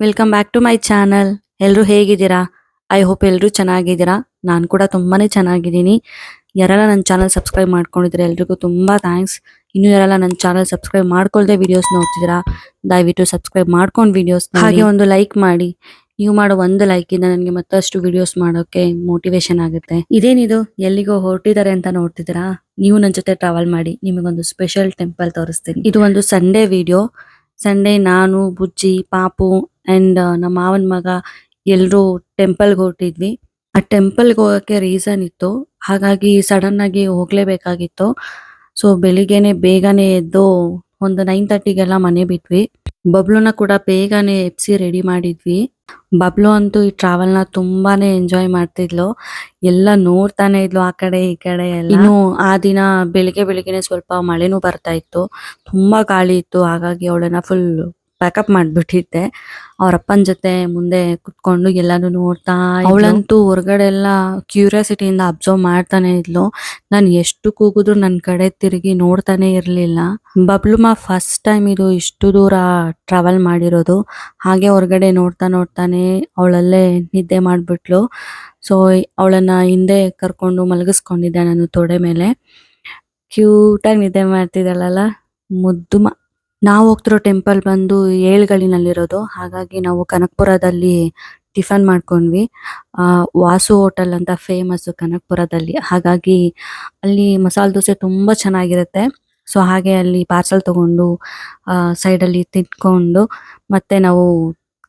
Welcome back to my channel. ಎಲ್ಲರೂ ಹೇಗಿದ್ದೀರಾ? I hope ಎಲ್ಲರೂ ಚೆನ್ನಾಗಿದ್ದೀರಾ. ನಾನು ಕೂಡ ತುಂಬಾನೇ ಚೆನ್ನಾಗಿದ್ದೀನಿ. ಯಾರೆಲ್ಲ ನನ್ನ ಚಾನಲ್ ಸಬ್ಸ್ಕ್ರೈಬ್ ಮಾಡ್ಕೊಂಡಿದ್ರೆ ಎಲ್ರಿಗೂ ತುಂಬಾ ಥ್ಯಾಂಕ್ಸ್. ಇನ್ನು ಯಾರೆಲ್ಲ ನನ್ನ ಚಾನಲ್ ಸಬ್ಸ್ಕ್ರೈಬ್ ಮಾಡ್ಕೊಳ್ದೆ ವಿಡಿಯೋಸ್ ನೋಡ್ತಿದ್ದೀರಾ, ದಯವಿಟ್ಟು ಸಬ್ಸ್ಕ್ರೈಬ್ ಮಾಡ್ಕೊಂಡು ವಿಡಿಯೋಸ್ ಹಾಗೆ ಒಂದು ಲೈಕ್ ಮಾಡಿ. ನೀವು ಮಾಡೋ ಒಂದು ಲೈಕ್ ಇಂದ ನನಗೆ ಮತ್ತಷ್ಟು ವಿಡಿಯೋಸ್ ಮಾಡೋಕೆ ಮೋಟಿವೇಶನ್ ಆಗುತ್ತೆ. ಇದೇನಿದು ಎಲ್ಲಿಗೋ ಹೊರಟಿದ್ದಾರೆ ಅಂತ ನೋಡ್ತಿದ್ದೀರಾ? ನೀವು ನನ್ನ ಜೊತೆ ಟ್ರಾವೆಲ್ ಮಾಡಿ, ನಿಮಗೊಂದು ಸ್ಪೆಷಲ್ ಟೆಂಪಲ್ ತೋರಿಸ್ತೀನಿ. ಇದು ಒಂದು ಸಂಡೇ ವಿಡಿಯೋ. ಸಂಡೇ ನಾನು, ಬುಜ್ಜಿ, ಪಾಪು ಅಂಡ್ ನಮ್ಮ ಮಾವನ ಮಗ ಎಲ್ರೂ ಟೆಂಪಲ್ಗೆ ಹೊರಟಿದ್ವಿ. ಆ ಟೆಂಪಲ್ಗೆ ಹೋಗಕ್ಕೆ ರೀಸನ್ ಇತ್ತು, ಹಾಗಾಗಿ ಸಡನ್ ಆಗಿ ಹೋಗ್ಲೇಬೇಕಾಗಿತ್ತು. ಸೊ ಬೆಳಿಗ್ಗೆನೆ ಬೇಗನೆ ಎದ್ದು ಒಂದು 9:30ಗೆಲ್ಲ ಮನೆ ಬಿಟ್ವಿ. ಬಬ್ಲುನ ಕೂಡ ಬೇಗನೆ ಎಬ್ಸಿ ರೆಡಿ ಮಾಡಿದ್ವಿ. ಬಬ್ಲು ಅಂತೂ ಈ ಟ್ರಾವೆಲ್ ನ ತುಂಬಾನೇ ಎಂಜಾಯ್ ಮಾಡ್ತಿದ್ಲು. ಎಲ್ಲ ನೋಡ್ತಾನೆ ಇದ್ಲು ಆ ಕಡೆ ಈ ಕಡೆ ಎಲ್ಲ. ಇನ್ನು ಆ ದಿನ ಬೆಳಿಗ್ಗೆನೆ ಸ್ವಲ್ಪ ಮಳೆನೂ ಬರ್ತಾ ಇತ್ತು, ತುಂಬಾ ಗಾಳಿ ಇತ್ತು. ಹಾಗಾಗಿ ಅವಳನ್ನ ಫುಲ್ ಪ್ಯಾಕಪ್ ಮಾಡ್ಬಿಟ್ಟಿದ್ದೆ. ಅವ್ರ ಅಪ್ಪನ ಜೊತೆ ಮುಂದೆ ಕುತ್ಕೊಂಡು ಎಲ್ಲಾನು ನೋಡ್ತಾ ಅವಳಂತೂ ಹೊರಗಡೆ ಎಲ್ಲ ಕ್ಯೂರಿಯಾಸಿಟಿಯಿಂದ ಅಬ್ಸರ್ವ್ ಮಾಡ್ತಾನೆ ಇದ್ಲು. ನಾನು ಎಷ್ಟು ಕೂಗಿದ್ರು ನನ್ನ ಕಡೆ ತಿರುಗಿ ನೋಡ್ತಾನೆ ಇರ್ಲಿಲ್ಲ. ಬಬ್ಲುಮ ಫಸ್ಟ್ ಟೈಮ್ ಇದು ಇಷ್ಟು ದೂರ ಟ್ರಾವೆಲ್ ಮಾಡಿರೋದು. ಹಾಗೆ ಹೊರಗಡೆ ನೋಡ್ತಾನೆ ಅವಳಲ್ಲೇ ನಿದ್ದೆ ಮಾಡ್ಬಿಟ್ಲು. ಸೊ ಅವಳನ್ನ ಹಿಂದೆ ಕರ್ಕೊಂಡು ಮಲಗಿಸ್ಕೊಂಡಿದ್ದೆ ನಾನು ತೊಡೆ ಮೇಲೆ. ಕ್ಯೂಟಾಗಿ ನಿದ್ದೆ ಮಾಡ್ತಿದ್ದಳಲ್ಲ, ಮುದ್ದು. ನಾವು ಹೋಗ್ತಿರೋ ಟೆಂಪಲ್ ಬಂದು ಏಳ್ಗಳಿನಲ್ಲಿರೋದು. ಹಾಗಾಗಿ ನಾವು ಕನಕಪುರದಲ್ಲಿ ಟಿಫನ್ ಮಾಡ್ಕೊಂಡ್ವಿ. ವಾಸು ಹೋಟೆಲ್ ಅಂತ ಫೇಮಸ್ ಕನಕಪುರದಲ್ಲಿ. ಹಾಗಾಗಿ ಅಲ್ಲಿ ಮಸಾಲೆ ದೋಸೆ ತುಂಬಾ ಚೆನ್ನಾಗಿರುತ್ತೆ. ಸೊ ಹಾಗೆ ಅಲ್ಲಿ ಪಾರ್ಸಲ್ ತಗೊಂಡು ಸೈಡಲ್ಲಿ ತಿನ್ಕೊಂಡು ಮತ್ತೆ ನಾವು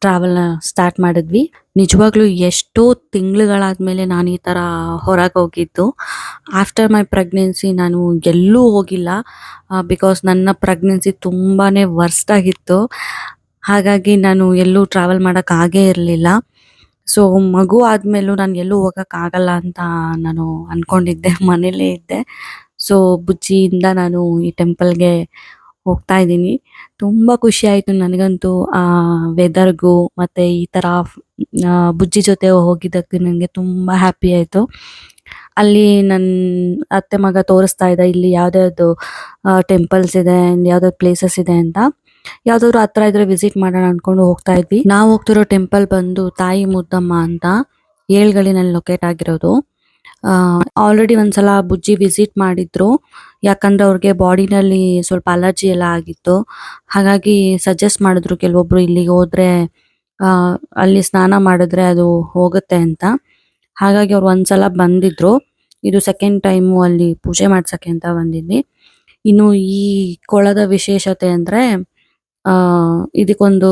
ಟ್ರಾವೆಲ್ ಸ್ಟಾರ್ಟ್ ಮಾಡಿದ್ವಿ. ನಿಜವಾಗ್ಲೂ ಎಷ್ಟೋ ತಿಂಗಳುಗಳಾದ್ಮೇಲೆ ನಾನು ಈ ತರ ಹೊರಗೆ ಹೋಗಿದ್ದು. ಆಫ್ಟರ್ ಮೈ ಪ್ರೆಗ್ನೆನ್ಸಿ ನಾನು ಎಲ್ಲೂ ಹೋಗಿಲ್ಲ. ಬಿಕಾಸ್ ನನ್ನ ಪ್ರೆಗ್ನೆನ್ಸಿ ತುಂಬಾನೇ ವರ್ಸ್ಟ್ ಆಗಿತ್ತು. ಹಾಗಾಗಿ ನಾನು ಎಲ್ಲೂ ಟ್ರಾವೆಲ್ ಮಾಡಕ್ ಆಗೇ ಇರಲಿಲ್ಲ. ಸೊ ಮಗು ಆದ್ಮೇಲೂ ನಾನು ಎಲ್ಲೂ ಹೋಗಕ್ ಆಗಲ್ಲ ಅಂತ ನಾನು ಅನ್ಕೊಂಡಿದ್ದೆ, ಮನೇಲೇ ಇದ್ದೆ. ಸೊ ಬುಜ್ಜಿಯಿಂದ ನಾನು ಈ ಟೆಂಪಲ್ಗೆ ಹೋಗ್ತಾ ಇದ್ದೀನಿ. ತುಂಬಾ ಖುಷಿ ಆಯ್ತು ನನಗಂತೂ ಆ ವೆದರ್ಗೂ ಮತ್ತೆ ಈ ತರ ಬುಜ್ಜಿ ಜೊತೆ ಹೋಗಿದ್ದಕ್ಕೆ ನನಗೆ ತುಂಬಾ ಹ್ಯಾಪಿ ಆಯ್ತು. ಅಲ್ಲಿ ನನ್ನ ಅತ್ತೆ ಮಗ ತೋರಿಸ್ತಾ ಇದ್ದ ಇಲ್ಲಿ ಯಾವ್ದಾವ್ದು ಟೆಂಪಲ್ಸ್ ಇದೆ, ಯಾವ್ದಾವ್ದು ಪ್ಲೇಸಸ್ ಇದೆ ಅಂತ. ಯಾವ್ದಾದ್ರು ಹತ್ರ ಇದ್ರೆ ವಿಸಿಟ್ ಮಾಡೋಣ ಅನ್ಕೊಂಡು ಹೋಗ್ತಾ ಇದ್ವಿ. ನಾವು ಹೋಗ್ತಿರೋ ಟೆಂಪಲ್ ಬಂದು ತಾಯಿ ಮುದ್ದಮ್ಮ ಅಂತ ಏಳ್ಗಳಿನಲ್ಲಿ ಲೊಕೇಟ್ ಆಗಿರೋದು. ಆಲ್ರೆಡಿ ಒಂದ್ಸಲ ಬುಜ್ಜಿ ವಿಸಿಟ್ ಮಾಡಿದ್ರು, ಯಾಕಂದ್ರೆ ಅವ್ರಿಗೆ ಬಾಡಿನಲ್ಲಿ ಸ್ವಲ್ಪ ಅಲರ್ಜಿ ಎಲ್ಲ ಆಗಿತ್ತು. ಹಾಗಾಗಿ ಸಜೆಸ್ಟ್ ಮಾಡಿದ್ರು ಕೆಲವೊಬ್ರು ಇಲ್ಲಿಗೆ ಹೋದ್ರೆ ಅಲ್ಲಿ ಸ್ನಾನ ಮಾಡಿದ್ರೆ ಅದು ಹೋಗುತ್ತೆ ಅಂತ. ಹಾಗಾಗಿ ಅವ್ರು ಒಂದ್ಸಲ ಬಂದಿದ್ರು. ಇದು ಸೆಕೆಂಡ್ ಟೈಮು ಅಲ್ಲಿ ಪೂಜೆ ಮಾಡ್ಸಕ್ಕೆ ಅಂತ ಬಂದಿದ್ವಿ. ಇನ್ನು ಈ ಕೊಳದ ವಿಶೇಷತೆ ಅಂದ್ರೆ ಇದಕ್ಕೊಂದು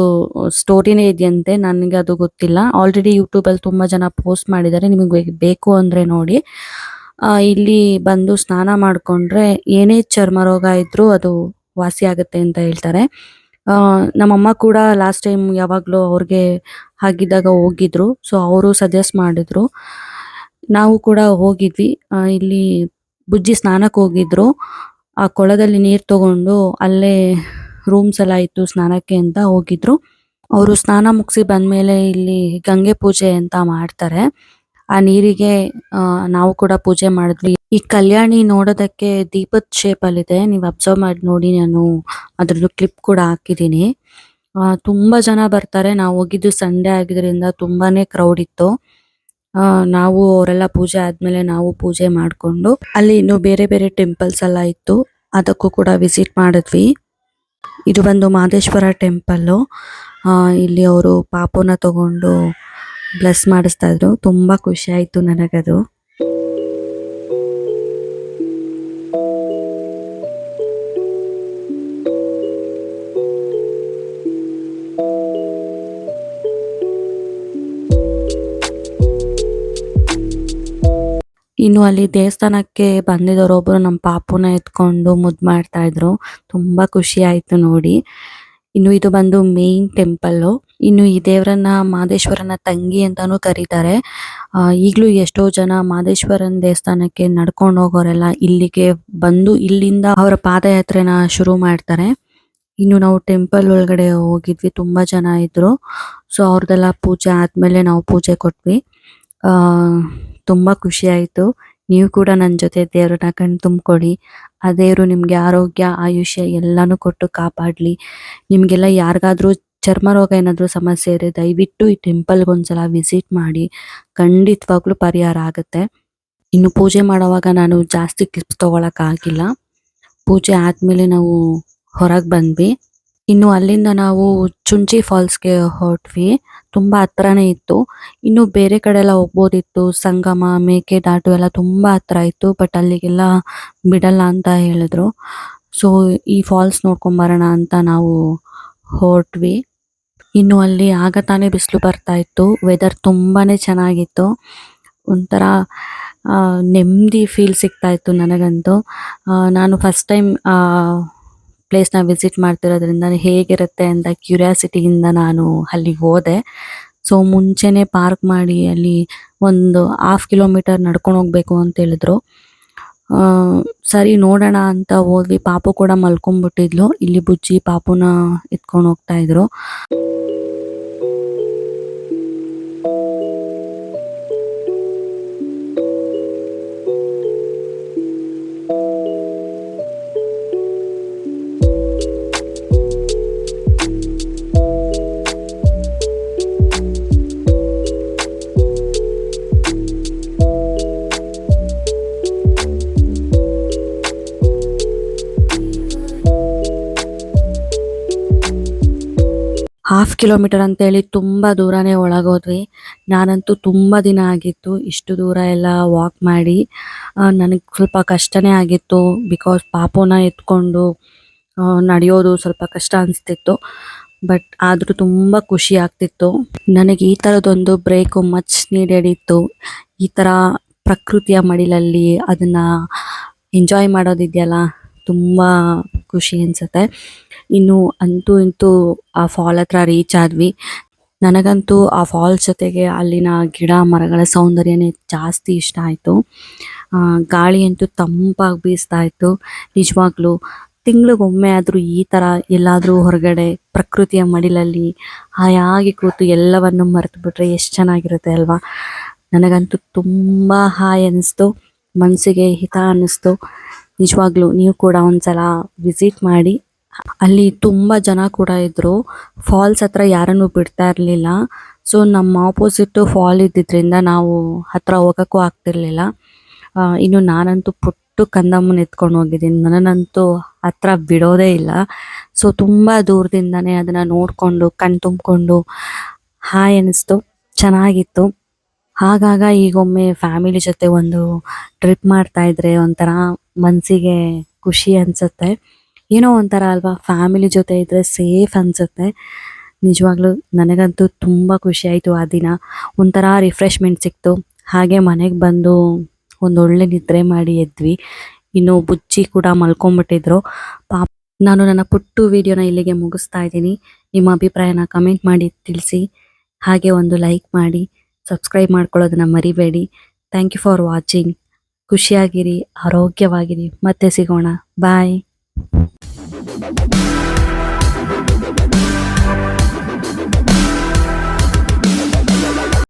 ಸ್ಟೋರಿನೇ ಇದೆಯಂತೆ, ನನಗೆ ಅದು ಗೊತ್ತಿಲ್ಲ. ಆಲ್ರೆಡಿ ಯೂಟ್ಯೂಬ್ ಅಲ್ಲಿ ತುಂಬಾ ಜನ ಪೋಸ್ಟ್ ಮಾಡಿದ್ದಾರೆ, ನಿಮಗೆ ಬೇಕು ಅಂದ್ರೆ ನೋಡಿ. ಇಲ್ಲಿ ಬಂದು ಸ್ನಾನ ಮಾಡ್ಕೊಂಡ್ರೆ ಏನೇ ಚರ್ಮ ರೋಗ ಇದ್ರೂ ಅದು ವಾಸಿ ಆಗುತ್ತೆ ಅಂತ ಹೇಳ್ತಾರೆ. ನಮ್ಮಮ್ಮ ಕೂಡ ಲಾಸ್ಟ್ ಟೈಮ್ ಯಾವಾಗ್ಲೂ ಅವ್ರಿಗೆ ಆಗಿದ್ದಾಗ ಹೋಗಿದ್ರು. ಸೊ ಅವರು ಸಜೆಸ್ಟ್ ಮಾಡಿದ್ರು, ನಾವು ಕೂಡ ಹೋಗಿದ್ವಿ. ಇಲ್ಲಿ ಬುಜ್ಜಿ ಸ್ನಾನಕ್ಕೆ ಹೋಗಿದ್ರು. ಆ ಕೊಳದಲ್ಲಿ ನೀರ್ ತಗೊಂಡು ಅಲ್ಲೇ ರೂಮ್ಸ್ ಎಲ್ಲ ಇತ್ತು ಸ್ನಾನಕ್ಕೆ ಅಂತ ಹೋಗಿದ್ರು. ಅವರು ಸ್ನಾನ ಮುಗಿಸಿ ಬಂದ್ಮೇಲೆ ಇಲ್ಲಿ ಗಂಗೆ ಪೂಜೆ ಅಂತ ಮಾಡ್ತಾರೆ. ಆ ನೀರಿಗೆ ನಾವು ಕೂಡ ಪೂಜೆ ಮಾಡಿದ್ವಿ. ಈ ಕಲ್ಯಾಣಿ ನೋಡೋದಕ್ಕೆ ದೀಪದ ಶೇಪ್ ಅಲ್ಲಿ ಇದೆ, ನೀವು ಅಬ್ಸರ್ವ್ ಮಾಡಿ ನೋಡಿ. ನಾನು ಅದ್ರದ್ದು ಕ್ಲಿಪ್ ಕೂಡ ಹಾಕಿದ್ದೀನಿ. ತುಂಬಾ ಜನ ಬರ್ತಾರೆ. ನಾವು ಹೋಗಿದ್ದು ಸಂಡೇ ಆಗಿದ್ರಿಂದ ತುಂಬಾನೇ ಕ್ರೌಡ್ ಇತ್ತು. ನಾವು ಅವರೆಲ್ಲ ಪೂಜೆ ಆದ್ಮೇಲೆ ನಾವು ಪೂಜೆ ಮಾಡ್ಕೊಂಡು ಅಲ್ಲಿ ಇನ್ನು ಬೇರೆ ಬೇರೆ ಟೆಂಪಲ್ಸ್ ಎಲ್ಲ ಇತ್ತು, ಅದಕ್ಕೂ ಕೂಡ ವಿಸಿಟ್ ಮಾಡಿದ್ವಿ. ಇದು ಬಂದು ಮಹದೇಶ್ವರ ಟೆಂಪಲ್ಲು. ಇಲ್ಲಿ ಅವರು ಪಾಪುನ ತಗೊಂಡು ಬ್ಲೆಸ್ ಮಾಡಿಸ್ತಾ ಇದ್ರು. ತುಂಬಾ ಖುಷಿ ಆಯ್ತು ನನಗದು. ಇನ್ನು ಅಲ್ಲಿ ದೇವಸ್ಥಾನಕ್ಕೆ ಬಂದಿದ್ದವರೊಬ್ರು ನಮ್ಮ ಪಾಪುನ ಎತ್ಕೊಂಡು ಮುದ್ದು ಮಾಡ್ತಾ ಇದ್ರು. ತುಂಬಾ ಖುಷಿ ಆಯ್ತು ನೋಡಿ. ಇನ್ನು ಇದು ಬಂದು ಮೇನ್ ಟೆಂಪಲ್ಲು. ಇನ್ನು ಈ ದೇವರನ್ನ ಮಹದೇಶ್ವರನ ತಂಗಿ ಅಂತಾನೂ ಕರೀತಾರೆ. ಈಗಲೂ ಎಷ್ಟೋ ಜನ ಮಹದೇಶ್ವರನ ದೇವಸ್ಥಾನಕ್ಕೆ ನಡ್ಕೊಂಡು ಹೋಗೋರೆಲ್ಲ ಇಲ್ಲಿಗೆ ಬಂದು ಇಲ್ಲಿಂದ ಅವರ ಪಾದಯಾತ್ರೆನ ಶುರು ಮಾಡ್ತಾರೆ. ಇನ್ನು ನಾವು ಟೆಂಪಲ್ ಒಳಗಡೆ ಹೋಗಿದ್ವಿ, ತುಂಬಾ ಜನ ಇದ್ರು. ಸೊ ಅವ್ರದೆಲ್ಲ ಪೂಜೆ ಆದ್ಮೇಲೆ ನಾವು ಪೂಜೆ ಕೊಟ್ವಿ. ತುಂಬಾ ಖುಷಿ ಆಯ್ತು. ನೀವು ಕೂಡ ನನ್ನ ಜೊತೆ ದೇವ್ರನ್ನ ಕಣ್ ತುಂಬ್ಕೊಡಿ. ಆ ದೇವ್ರು ನಿಮ್ಗೆ ಆರೋಗ್ಯ, ಆಯುಷ್ಯ ಎಲ್ಲಾನು ಕೊಟ್ಟು ಕಾಪಾಡ್ಲಿ. ನಿಮ್ಗೆಲ್ಲ ಯಾರಿಗಾದ್ರೂ ಚರ್ಮ ರೋಗ ಏನಾದರೂ ಸಮಸ್ಯೆ ಇದೆ ದಯವಿಟ್ಟು ಈ ಟೆಂಪಲ್ಗೆ ಒಂದ್ಸಲ ವಿಸಿಟ್ ಮಾಡಿ, ಖಂಡಿತವಾಗ್ಲೂ ಪರಿಹಾರ ಆಗುತ್ತೆ. ಇನ್ನು ಪೂಜೆ ಮಾಡುವಾಗ ನಾನು ಜಾಸ್ತಿ ಕ್ಲಿಪ್ಸ್ ತಗೊಳಕ್ಕಾಗಿಲ್ಲ. ಪೂಜೆ ಆದಮೇಲೆ ನಾವು ಹೊರಗೆ ಬಂದ್ವಿ. ಇನ್ನು ಅಲ್ಲಿಂದ ನಾವು ಚುಂಚಿ ಫಾಲ್ಸ್ಗೆ ಹೊರಟ್ವಿ. ತುಂಬ ಹತ್ರನೇ ಇತ್ತು. ಇನ್ನು ಬೇರೆ ಕಡೆ ಎಲ್ಲ ಹೋಗ್ಬೋದಿತ್ತು, ಸಂಗಮ, ಮೇಕೆದಾಟು ಎಲ್ಲ ತುಂಬ ಹತ್ರ ಇತ್ತು. ಬಟ್ ಅಲ್ಲಿಗೆಲ್ಲ ಬಿಡಲ್ಲ ಅಂತ ಹೇಳಿದ್ರು. ಸೊ ಈ ಫಾಲ್ಸ್ ನೋಡ್ಕೊಂಬರೋಣ ಅಂತ ನಾವು ಹೊರಟ್ವಿ. ಇನ್ನು ಅಲ್ಲಿ ಆಗ ತಾನೇ ಬಿಸಿಲು ಬರ್ತಾ ಇತ್ತು. ವೆದರ್ ತುಂಬಾನೇ ಚೆನ್ನಾಗಿತ್ತು. ಒಂಥರ ನೆಮ್ಮದಿ ಫೀಲ್ ಸಿಗ್ತಾ ಇತ್ತು ನನಗಂತೂ. ನಾನು ಫಸ್ಟ್ ಟೈಮ್ ಪ್ಲೇಸ್ನ ವಿಸಿಟ್ ಮಾಡ್ತಿರೋದ್ರಿಂದ ಹೇಗಿರುತ್ತೆ ಅಂತ ಕ್ಯೂರಿಯಾಸಿಟಿಯಿಂದ ನಾನು ಅಲ್ಲಿಗೆ ಹೋದೆ. ಸೊ ಮುಂಚೆನೇ ಪಾರ್ಕ್ ಮಾಡಿ ಅಲ್ಲಿ ಒಂದು 1/2 ಕಿಲೋಮೀಟರ್ ನಡ್ಕೊಂಡು ಹೋಗ್ಬೇಕು ಅಂತ ಹೇಳಿದ್ರು. ಸರಿ ನೋಡೋಣ ಅಂತ ಹೋದ್ವಿ. ಪಾಪು ಕೂಡ ಮಲ್ಕೊಂಡ್ಬಿಟ್ಟಿದ್ಲು. ಇಲ್ಲಿ ಬುಜ್ಜಿ ಪಾಪುನ ಎತ್ಕೊಂಡು ಹೋಗ್ತಾ ಇದ್ರು. ಹಾಫ್ ಕಿಲೋಮೀಟರ್ ಅಂತೇಳಿ ತುಂಬ ದೂರನೇ ಒಳಗೋದ್ವಿ. ನಾನಂತೂ ತುಂಬ ದಿನ ಆಗಿತ್ತು ಇಷ್ಟು ದೂರ ಎಲ್ಲ ವಾಕ್ ಮಾಡಿ. ನನಗೆ ಸ್ವಲ್ಪ ಕಷ್ಟನೇ ಆಗಿತ್ತು. ಬಿಕಾಸ್ ಪಾಪುನ ಎತ್ಕೊಂಡು ನಡೆಯೋದು ಸ್ವಲ್ಪ ಕಷ್ಟ ಅನಿಸ್ತಿತ್ತು. ಬಟ್ ಆದರೂ ತುಂಬ ಖುಷಿ ಆಗ್ತಿತ್ತು. ನನಗೆ ಈ ಥರದೊಂದು ಬ್ರೇಕು ಮಚ್ ನೀಡೆಡ್ ಇತ್ತು. ಈ ಥರ ಪ್ರಕೃತಿಯ ಮಡಿಲಲ್ಲಿ ಅದನ್ನು ಎಂಜಾಯ್ ಮಾಡೋದಿದೆಯಲ್ಲ, ತುಂಬ ಖುಷಿ ಅನಿಸುತ್ತೆ. ಇನ್ನು ಅಂತೂ ಇಂತೂ ಆ ಫಾಲ್ ಹತ್ರ ರೀಚ್ ಆದ್ವಿ. ನನಗಂತೂ ಆ ಫಾಲ್ಸ್ ಜೊತೆಗೆ ಅಲ್ಲಿನ ಗಿಡ ಮರಗಳ ಸೌಂದರ್ಯನೇ ಜಾಸ್ತಿ ಇಷ್ಟ ಆಯಿತು. ಗಾಳಿ ಅಂತೂ ತಂಪಾಗಿ ಬೀಸ್ತಾ ಇತ್ತು. ನಿಜವಾಗ್ಲೂ ತಿಂಗಳಿಗೊಮ್ಮೆ ಆದರೂ ಈ ಥರ ಎಲ್ಲಾದರೂ ಹೊರಗಡೆ ಪ್ರಕೃತಿಯ ಮಡಿಲಲ್ಲಿ ಹಾಯಾಗಿ ಕೂತು ಎಲ್ಲವನ್ನು ಮರೆತು ಬಿಟ್ರೆ ಎಷ್ಟು ಚೆನ್ನಾಗಿರುತ್ತೆ ಅಲ್ವಾ. ನನಗಂತೂ ತುಂಬ ಹಾಯ್ ಅನ್ನಿಸ್ತು, ಮನಸ್ಸಿಗೆ ಹಿತ ಅನ್ನಿಸ್ತು. ನಿಜವಾಗ್ಲೂ ನೀವು ಕೂಡ ಒಂದ್ಸಲ ವಿಸಿಟ್ ಮಾಡಿ. ಅಲ್ಲಿ ತುಂಬ ಜನ ಕೂಡ ಇದ್ದರು. ಫಾಲ್ಸ್ ಹತ್ರ ಯಾರನ್ನು ಬಿಡ್ತಾ ಇರಲಿಲ್ಲ. ಸೊ ನಮ್ಮ ಆಪೋಸಿಟ್ಟು ಫಾಲ್ ಇದ್ದಿದ್ದರಿಂದ ನಾವು ಹತ್ರ ಹೋಗೋಕ್ಕೂ ಆಗ್ತಿರ್ಲಿಲ್ಲ. ಇನ್ನು ನಾನಂತೂ ಪುಟ್ಟು ಕಂದಮ್ಮನ ಎತ್ಕೊಂಡು ಹೋಗಿದ್ದೀನಿ. ನನ್ನನ್ನಂತೂ ಹತ್ರ ಬಿಡೋದೇ ಇಲ್ಲ. ಸೊ ತುಂಬ ದೂರದಿಂದನೇ ಅದನ್ನು ನೋಡಿಕೊಂಡು ಕಣ್ ತುಂಬಿಕೊಂಡು ಹಾಯ್ ಅನ್ನಿಸ್ತು, ಚೆನ್ನಾಗಿತ್ತು. ಆಗಾಗ ಈಗೊಮ್ಮೆ ಫ್ಯಾಮಿಲಿ ಜೊತೆ ಒಂದು ಟ್ರಿಪ್ ಮಾಡ್ತಾ ಇದ್ರೆ ಒಂಥರ ಮನಸ್ಸಿಗೆ ಖುಷಿ ಅನಿಸುತ್ತೆ. ಏನೋ ಒಂಥರ ಅಲ್ವಾ, ಫ್ಯಾಮಿಲಿ ಜೊತೆ ಇದ್ದರೆ ಸೇಫ್ ಅನಿಸುತ್ತೆ. ನಿಜವಾಗ್ಲೂ ನನಗಂತೂ ತುಂಬ ಖುಷಿ ಆಯಿತು ಆ ದಿನ. ಒಂಥರ ರಿಫ್ರೆಶ್ಮೆಂಟ್ ಸಿಕ್ತು. ಹಾಗೆ ಮನೆಗೆ ಬಂದು ಒಂದೊಳ್ಳೆ ನಿದ್ರೆ ಮಾಡಿ ಎದ್ವಿ. ಇನ್ನು ಬುಜ್ಜಿ ಕೂಡ ಮಲ್ಕೊಂಡ್ಬಿಟ್ಟಿದ್ರು. ನಾನು ನನ್ನ ಪುಟ್ಟು ವಿಡಿಯೋನ ಇಲ್ಲಿಗೆ ಮುಗಿಸ್ತಾ ಇದ್ದೀನಿ. ನಿಮ್ಮ ಅಭಿಪ್ರಾಯನ ಕಮೆಂಟ್ ಮಾಡಿ ತಿಳಿಸಿ. ಹಾಗೆ ಒಂದು ಲೈಕ್ ಮಾಡಿ, ಸಬ್ಸ್ಕ್ರೈಬ್ ಮಾಡ್ಕೊಳ್ಳೋದನ್ನ ಮರಿಬೇಡಿ. Thank you for watching. ಖುಷಿಯಾಗಿರಿ, ಆರೋಗ್ಯವಾಗಿರಿ. ಮತ್ತೆ ಸಿಗೋಣ. ಬಾಯ್.